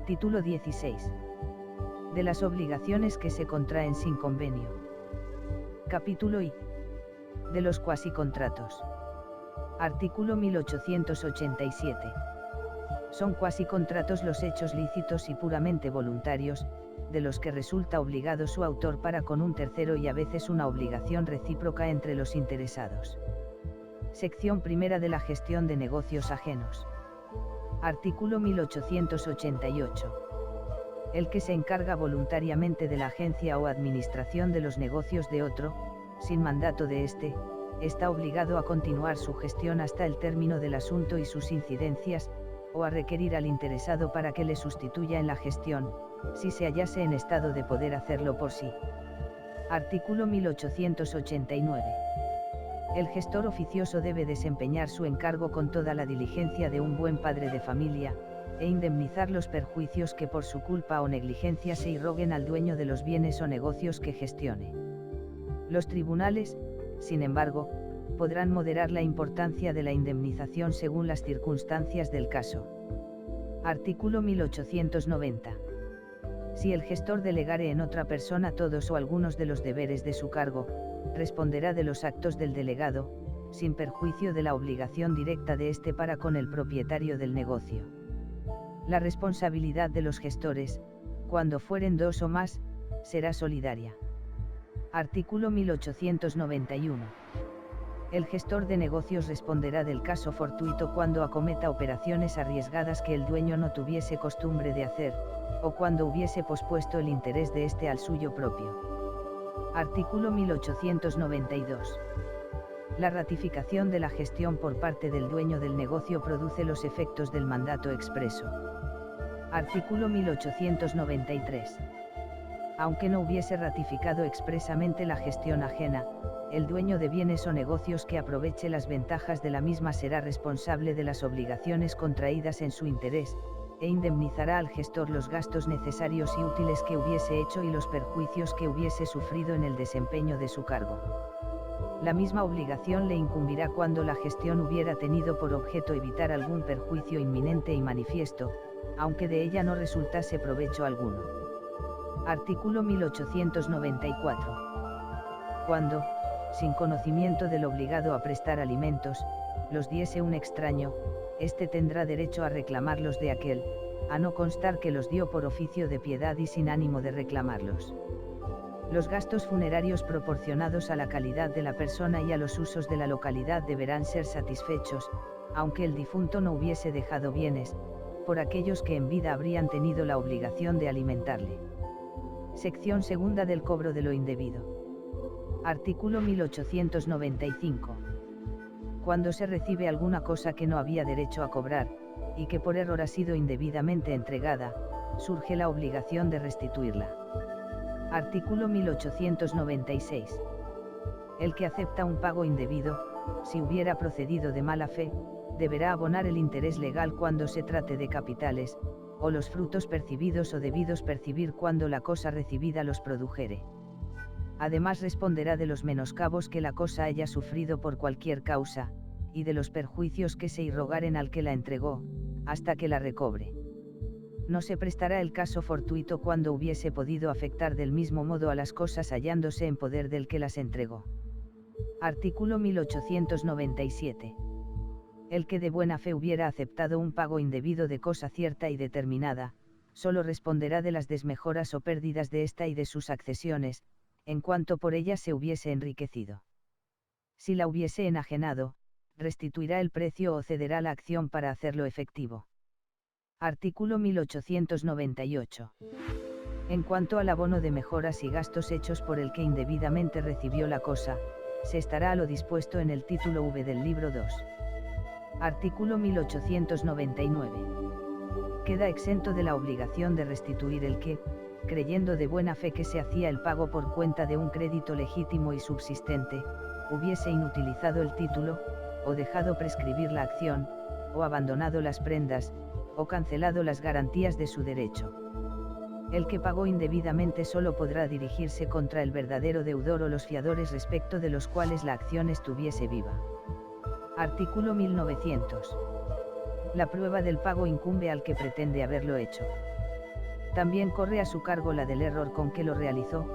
Título 16. De las obligaciones que se contraen sin convenio. Capítulo I. De los cuasicontratos. Artículo 1887. Son cuasicontratos los hechos lícitos y puramente voluntarios, de los que resulta obligado su autor para con un tercero y a veces una obligación recíproca entre los interesados. Sección primera de la gestión de negocios ajenos. Artículo 1888. El que se encarga voluntariamente de la agencia o administración de los negocios de otro, sin mandato de éste, está obligado a continuar su gestión hasta el término del asunto y sus incidencias, o a requerir al interesado para que le sustituya en la gestión, si se hallase en estado de poder hacerlo por sí. Artículo 1889. El gestor oficioso debe desempeñar su encargo con toda la diligencia de un buen padre de familia, e indemnizar los perjuicios que por su culpa o negligencia se irroguen al dueño de los bienes o negocios que gestione. Los tribunales, sin embargo, podrán moderar la importancia de la indemnización según las circunstancias del caso. Artículo 1890. Si el gestor delegare en otra persona todos o algunos de los deberes de su cargo, responderá de los actos del delegado, sin perjuicio de la obligación directa de éste para con el propietario del negocio. La responsabilidad de los gestores, cuando fueren dos o más, será solidaria. Artículo 1891. El gestor de negocios responderá del caso fortuito cuando acometa operaciones arriesgadas que el dueño no tuviese costumbre de hacer, o cuando hubiese pospuesto el interés de éste al suyo propio. Artículo 1892. La ratificación de la gestión por parte del dueño del negocio produce los efectos del mandato expreso. Artículo 1893. Aunque no hubiese ratificado expresamente la gestión ajena, el dueño de bienes o negocios que aproveche las ventajas de la misma será responsable de las obligaciones contraídas en su interés, e indemnizará al gestor los gastos necesarios y útiles que hubiese hecho y los perjuicios que hubiese sufrido en el desempeño de su cargo. La misma obligación le incumbirá cuando la gestión hubiera tenido por objeto evitar algún perjuicio inminente y manifiesto, aunque de ella no resultase provecho alguno. Artículo 1894. Cuando, sin conocimiento del obligado a prestar alimentos, los diese un extraño, éste tendrá derecho a reclamarlos de aquel, a no constar que los dio por oficio de piedad y sin ánimo de reclamarlos. Los gastos funerarios proporcionados a la calidad de la persona y a los usos de la localidad deberán ser satisfechos, aunque el difunto no hubiese dejado bienes, por aquellos que en vida habrían tenido la obligación de alimentarle. Sección segunda del cobro de lo indebido. Artículo 1895. Cuando se recibe alguna cosa que no había derecho a cobrar, y que por error ha sido indebidamente entregada, surge la obligación de restituirla. Artículo 1896. El que acepta un pago indebido, si hubiera procedido de mala fe, deberá abonar el interés legal cuando se trate de capitales, o los frutos percibidos o debidos percibir cuando la cosa recibida los produjere. Además responderá de los menoscabos que la cosa haya sufrido por cualquier causa, y de los perjuicios que se irrogaren al que la entregó, hasta que la recobre. No se prestará el caso fortuito cuando hubiese podido afectar del mismo modo a las cosas hallándose en poder del que las entregó. Artículo 1897. El que de buena fe hubiera aceptado un pago indebido de cosa cierta y determinada, solo responderá de las desmejoras o pérdidas de ésta y de sus accesiones, en cuanto por ella se hubiese enriquecido. Si la hubiese enajenado, restituirá el precio o cederá la acción para hacerlo efectivo. Artículo 1898. En cuanto al abono de mejoras y gastos hechos por el que indebidamente recibió la cosa, se estará a lo dispuesto en el título V del libro 2. Artículo 1899. Queda exento de la obligación de restituir el que, creyendo de buena fe que se hacía el pago por cuenta de un crédito legítimo y subsistente, hubiese inutilizado el título, o dejado prescribir la acción, o abandonado las prendas, o cancelado las garantías de su derecho. El que pagó indebidamente solo podrá dirigirse contra el verdadero deudor o los fiadores respecto de los cuales la acción estuviese viva. Artículo 1900. La prueba del pago incumbe al que pretende haberlo hecho. También corre a su cargo la del error con que lo realizó,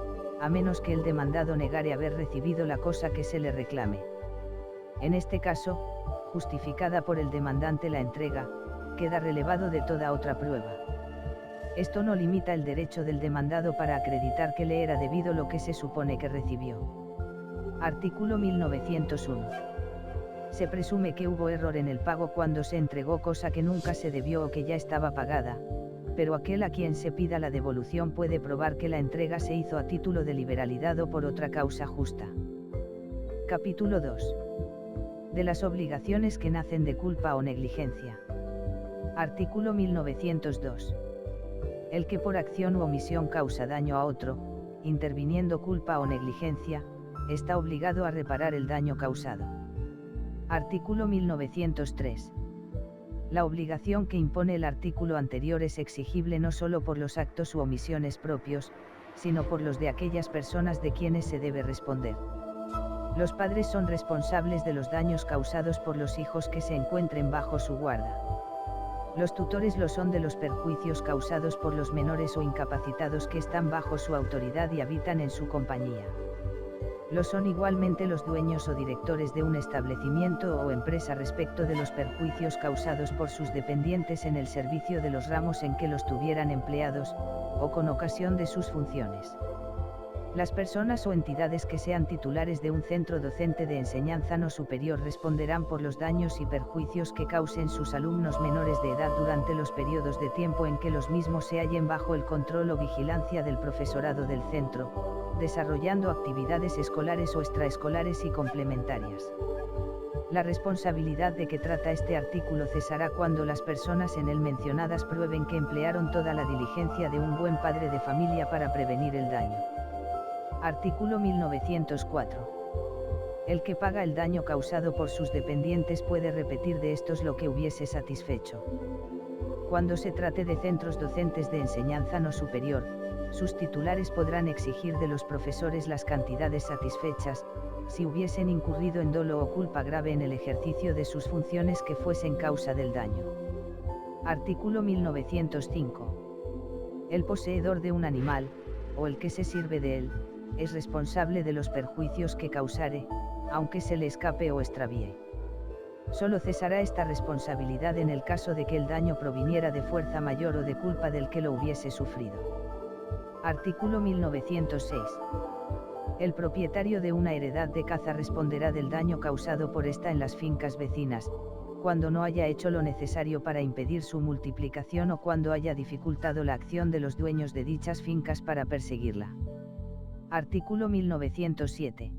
a menos que el demandado negare haber recibido la cosa que se le reclame. En este caso, justificada por el demandante la entrega, queda relevado de toda otra prueba. Esto no limita el derecho del demandado para acreditar que le era debido lo que se supone que recibió. Artículo 1901. Se presume que hubo error en el pago cuando se entregó cosa que nunca se debió o que ya estaba pagada, pero aquel a quien se pida la devolución puede probar que la entrega se hizo a título de liberalidad o por otra causa justa. Capítulo 2. De las obligaciones que nacen de culpa o negligencia. Artículo 1902. El que por acción u omisión causa daño a otro, interviniendo culpa o negligencia, está obligado a reparar el daño causado. Artículo 1903. La obligación que impone el artículo anterior es exigible no solo por los actos u omisiones propios, sino por los de aquellas personas de quienes se debe responder. Los padres son responsables de los daños causados por los hijos que se encuentren bajo su guarda. Los tutores lo son de los perjuicios causados por los menores o incapacitados que están bajo su autoridad y habitan en su compañía. Lo son igualmente los dueños o directores de un establecimiento o empresa respecto de los perjuicios causados por sus dependientes en el servicio de los ramos en que los tuvieran empleados, o con ocasión de sus funciones. Las personas o entidades que sean titulares de un centro docente de enseñanza no superior responderán por los daños y perjuicios que causen sus alumnos menores de edad durante los periodos de tiempo en que los mismos se hallen bajo el control o vigilancia del profesorado del centro, desarrollando actividades escolares o extraescolares y complementarias. La responsabilidad de que trata este artículo cesará cuando las personas en él mencionadas prueben que emplearon toda la diligencia de un buen padre de familia para prevenir el daño. Artículo 1904. El que paga el daño causado por sus dependientes puede repetir de estos lo que hubiese satisfecho. Cuando se trate de centros docentes de enseñanza no superior, sus titulares podrán exigir de los profesores las cantidades satisfechas, si hubiesen incurrido en dolo o culpa grave en el ejercicio de sus funciones que fuesen causa del daño. Artículo 1905. El poseedor de un animal, o el que se sirve de él, es responsable de los perjuicios que causare, aunque se le escape o extravíe. Solo cesará esta responsabilidad en el caso de que el daño proviniera de fuerza mayor o de culpa del que lo hubiese sufrido. Artículo 1906. El propietario de una heredad de caza responderá del daño causado por esta en las fincas vecinas, cuando no haya hecho lo necesario para impedir su multiplicación o cuando haya dificultado la acción de los dueños de dichas fincas para perseguirla. Artículo 1907.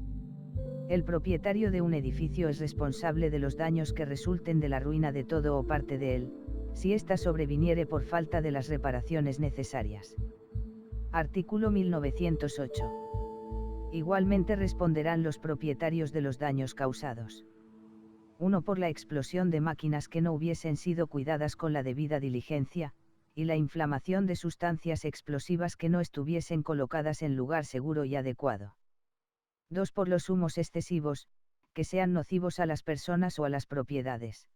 El propietario de un edificio es responsable de los daños que resulten de la ruina de todo o parte de él, si ésta sobreviniere por falta de las reparaciones necesarias. Artículo 1908. Igualmente responderán los propietarios de los daños causados. 1. Por la explosión de máquinas que no hubiesen sido cuidadas con la debida diligencia, y la inflamación de sustancias explosivas que no estuviesen colocadas en lugar seguro y adecuado. 2. Por los humos excesivos, que sean nocivos a las personas o a las propiedades.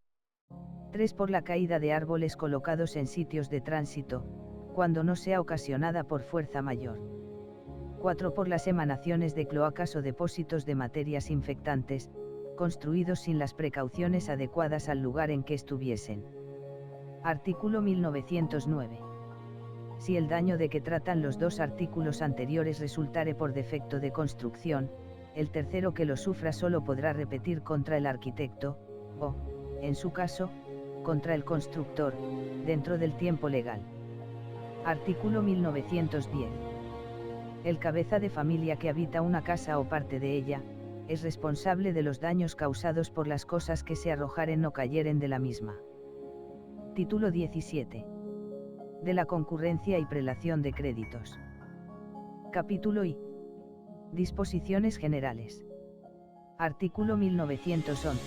3. Por la caída de árboles colocados en sitios de tránsito, cuando no sea ocasionada por fuerza mayor. 4. Por las emanaciones de cloacas o depósitos de materias infectantes, construidos sin las precauciones adecuadas al lugar en que estuviesen. Artículo 1909. Si el daño de que tratan los dos artículos anteriores resultare por defecto de construcción, el tercero que lo sufra solo podrá repetir contra el arquitecto, o, en su caso, contra el constructor, dentro del tiempo legal. Artículo 1910. El cabeza de familia que habita una casa o parte de ella, es responsable de los daños causados por las cosas que se arrojaren o cayeren de la misma. Título 17. De la concurrencia y prelación de créditos. Capítulo I. Disposiciones generales. Artículo 1911.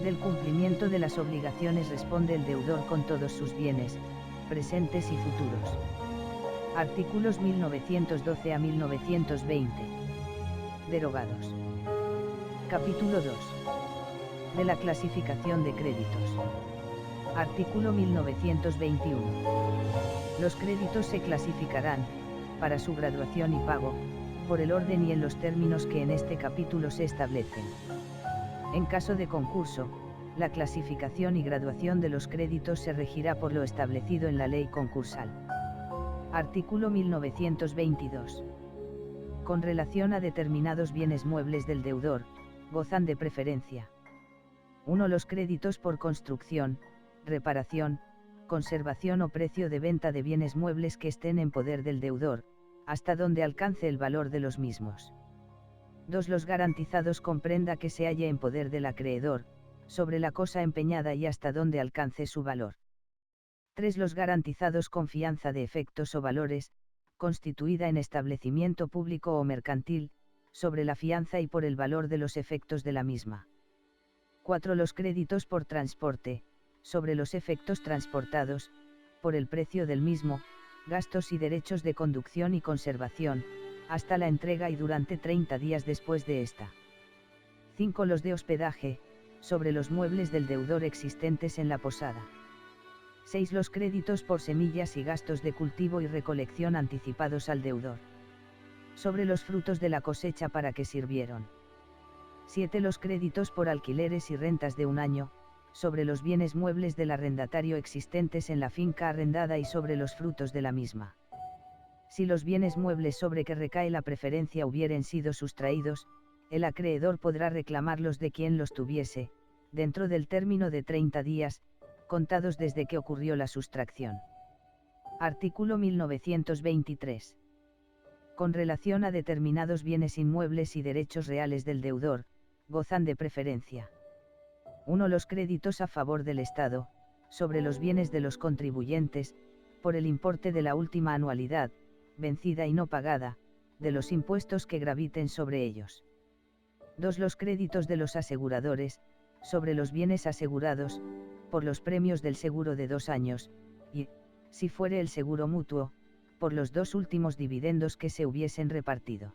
Del cumplimiento de las obligaciones responde el deudor con todos sus bienes, presentes y futuros. Artículos 1912 a 1920. Derogados. Capítulo 2. De la clasificación de créditos. Artículo 1921. Los créditos se clasificarán, para su graduación y pago, por el orden y en los términos que en este capítulo se establecen. En caso de concurso, la clasificación y graduación de los créditos se regirá por lo establecido en la ley concursal. Artículo 1922. Con relación a determinados bienes muebles del deudor, gozan de preferencia. 1. Los créditos por construcción, reparación, conservación o precio de venta de bienes muebles que estén en poder del deudor, hasta donde alcance el valor de los mismos. 2. Los garantizados con prenda que se halle en poder del acreedor, sobre la cosa empeñada y hasta donde alcance su valor. 3. Los garantizados con fianza de efectos o valores, constituida en establecimiento público o mercantil, sobre la fianza y por el valor de los efectos de la misma. 4. Los créditos por transporte, sobre los efectos transportados, por el precio del mismo, gastos y derechos de conducción y conservación, hasta la entrega y durante 30 días después de esta. 5. Los de hospedaje, sobre los muebles del deudor existentes en la posada. 6. Los créditos por semillas y gastos de cultivo y recolección anticipados al deudor. Sobre los frutos de la cosecha para que sirvieron. 7. Los créditos por alquileres y rentas de un año, sobre los bienes muebles del arrendatario existentes en la finca arrendada y sobre los frutos de la misma. Si los bienes muebles sobre que recae la preferencia hubieren sido sustraídos, el acreedor podrá reclamarlos de quien los tuviese, dentro del término de 30 días, contados desde que ocurrió la sustracción. Artículo 1923. Con relación a determinados bienes inmuebles y derechos reales del deudor, gozan de preferencia. 1. Los créditos a favor del Estado, sobre los bienes de los contribuyentes, por el importe de la última anualidad, vencida y no pagada, de los impuestos que graviten sobre ellos. 2. Los créditos de los aseguradores, sobre los bienes asegurados, por los premios del seguro de 2 años, y, si fuere el seguro mutuo, por los 2 últimos dividendos que se hubiesen repartido.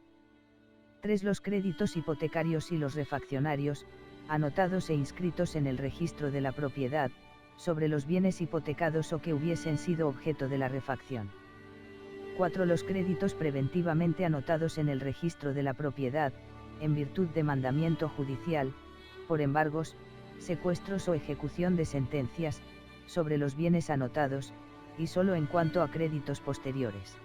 3. Los créditos hipotecarios y los refaccionarios, anotados e inscritos en el registro de la propiedad, sobre los bienes hipotecados o que hubiesen sido objeto de la refacción. 4. Los créditos preventivamente anotados en el registro de la propiedad, en virtud de mandamiento judicial, por embargos, secuestros o ejecución de sentencias, sobre los bienes anotados, y solo en cuanto a créditos posteriores.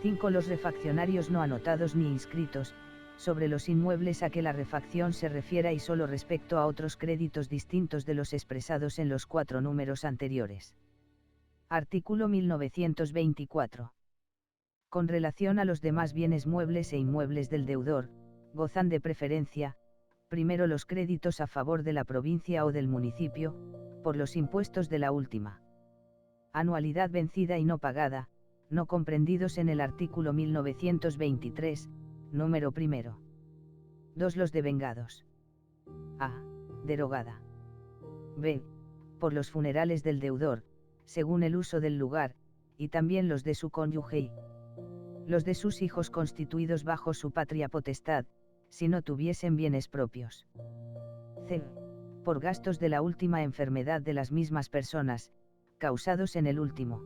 5. Los refaccionarios no anotados ni inscritos, sobre los inmuebles a que la refacción se refiera y solo respecto a otros créditos distintos de los expresados en los 4 números anteriores. Artículo 1924. Con relación a los demás bienes muebles e inmuebles del deudor, gozan de preferencia, primero los créditos a favor de la provincia o del municipio, por los impuestos de la última anualidad vencida y no pagada, no comprendidos en el artículo 1923, número primero. 2. Los devengados. A. Derogada. B. Por los funerales del deudor, según el uso del lugar, y también los de su cónyuge y los de sus hijos constituidos bajo su patria potestad, si no tuviesen bienes propios. C. Por gastos de la última enfermedad de las mismas personas, causados en el último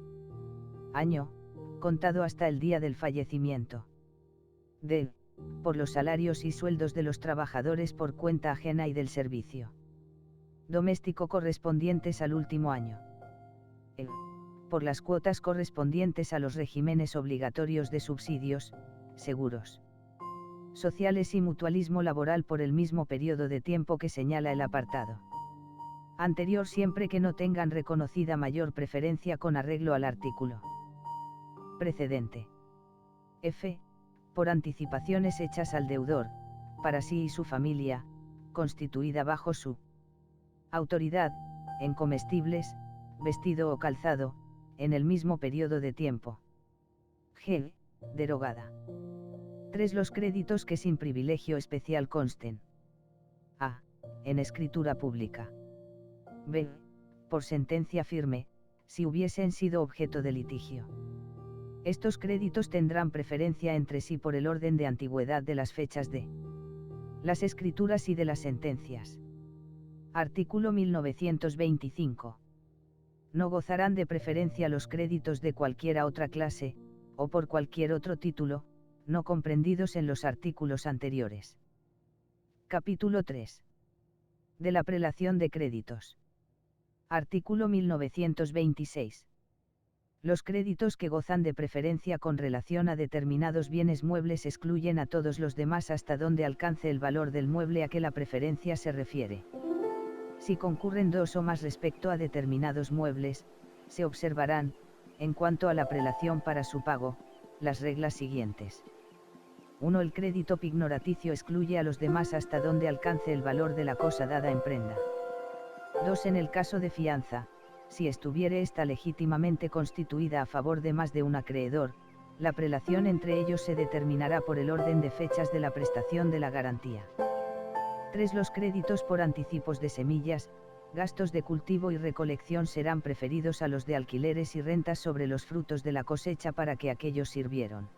año, contado hasta el día del fallecimiento. D. Por los salarios y sueldos de los trabajadores por cuenta ajena y del servicio doméstico correspondientes al último año. E. Por las cuotas correspondientes a los regímenes obligatorios de subsidios, seguros sociales y mutualismo laboral por el mismo periodo de tiempo que señala el apartado anterior, siempre que no tengan reconocida mayor preferencia con arreglo al artículo precedente. F. Por anticipaciones hechas al deudor, para sí y su familia, constituida bajo su autoridad, en comestibles, vestido o calzado, en el mismo periodo de tiempo. G. Derogada. 3. Los créditos que sin privilegio especial consten. A. En escritura pública. B. Por sentencia firme, si hubiesen sido objeto de litigio. Estos créditos tendrán preferencia entre sí por el orden de antigüedad de las fechas de las escrituras y de las sentencias. Artículo 1925. No gozarán de preferencia los créditos de cualquiera otra clase, o por cualquier otro título, no comprendidos en los artículos anteriores. Capítulo 3. De la prelación de créditos. Artículo 1926. Los créditos que gozan de preferencia con relación a determinados bienes muebles excluyen a todos los demás hasta donde alcance el valor del mueble a que la preferencia se refiere. Si concurren dos o más respecto a determinados muebles, se observarán, en cuanto a la prelación para su pago, las reglas siguientes. 1. El crédito pignoraticio excluye a los demás hasta donde alcance el valor de la cosa dada en prenda. 2. En el caso de fianza, si estuviere esta legítimamente constituida a favor de más de un acreedor, la prelación entre ellos se determinará por el orden de fechas de la prestación de la garantía. 3. Los créditos por anticipos de semillas, gastos de cultivo y recolección serán preferidos a los de alquileres y rentas sobre los frutos de la cosecha para que aquellos sirvieron.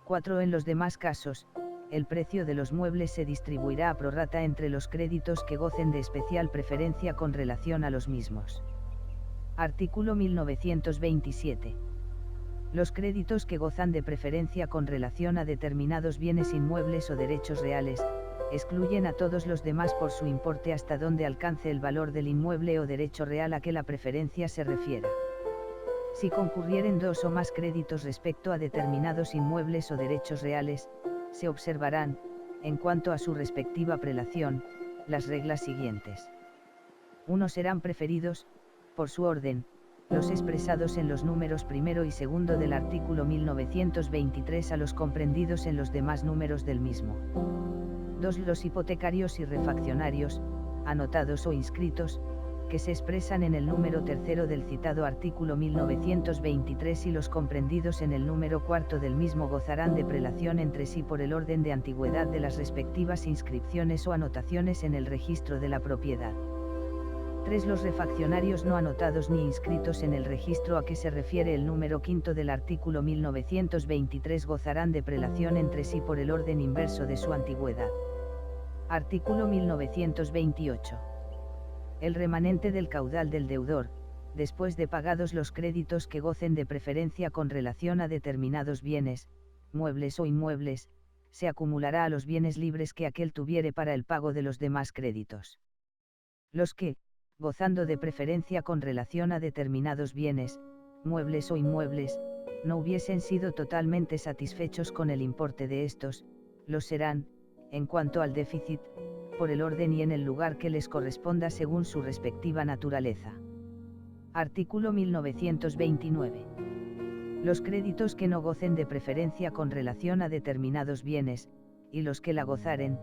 4. En los demás casos, el precio de los muebles se distribuirá a prorrata entre los créditos que gocen de especial preferencia con relación a los mismos. Artículo 1927. Los créditos que gozan de preferencia con relación a determinados bienes inmuebles o derechos reales, excluyen a todos los demás por su importe hasta donde alcance el valor del inmueble o derecho real a que la preferencia se refiera. Si concurrieren dos o más créditos respecto a determinados inmuebles o derechos reales, se observarán, en cuanto a su respectiva prelación, las reglas siguientes. 1. Serán preferidos, por su orden, los expresados en los números primero y segundo del artículo 1923 a los comprendidos en los demás números del mismo. 2. Los hipotecarios y refaccionarios, anotados o inscritos, que se expresan en el número tercero del citado artículo 1923 y los comprendidos en el número cuarto del mismo gozarán de prelación entre sí por el orden de antigüedad de las respectivas inscripciones o anotaciones en el registro de la propiedad. 3. Los refaccionarios no anotados ni inscritos en el registro a que se refiere el número quinto del artículo 1923 gozarán de prelación entre sí por el orden inverso de su antigüedad. Artículo 1928. El remanente del caudal del deudor, después de pagados los créditos que gocen de preferencia con relación a determinados bienes, muebles o inmuebles, se acumulará a los bienes libres que aquel tuviere para el pago de los demás créditos. Los que, gozando de preferencia con relación a determinados bienes, muebles o inmuebles, no hubiesen sido totalmente satisfechos con el importe de estos, los serán, en cuanto al déficit, por el orden y en el lugar que les corresponda según su respectiva naturaleza. Artículo 1929. Los créditos que no gocen de preferencia con relación a determinados bienes, y los que la gozaren,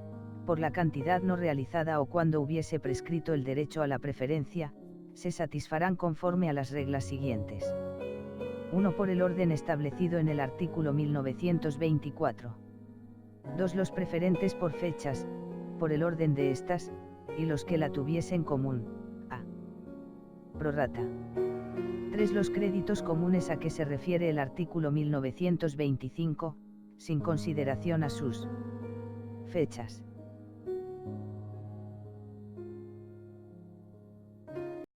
por la cantidad no realizada o cuando hubiese prescrito el derecho a la preferencia, se satisfarán conforme a las reglas siguientes. 1. Por el orden establecido en el artículo 1924. 2. Los preferentes por fechas, por el orden de estas, y los que la tuviesen común, a prorrata. 3. Los créditos comunes a que se refiere el artículo 1925, sin consideración a sus fechas.